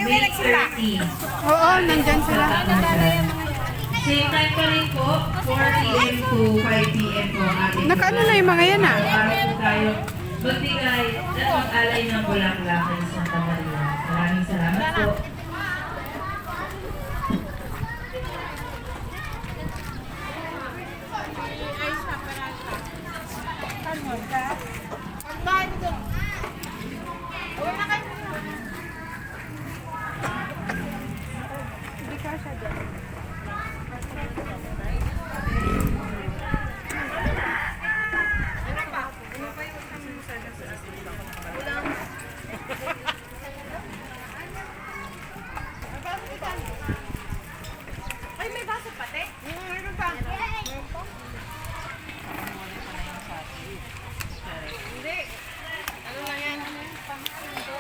May 30. Oo, nandyan sila. Same time pa rin po, 4 p.m. to 5 p.m. po ang ating Nakaano na yung mga yan ah? Para po tayo magbigay at mag-alay ng bulaklak kay Santa Maria. Maraming salamat po. Ay, may baso pati? Meron pa. Hindi. Ano lang yan? Pang-sundo.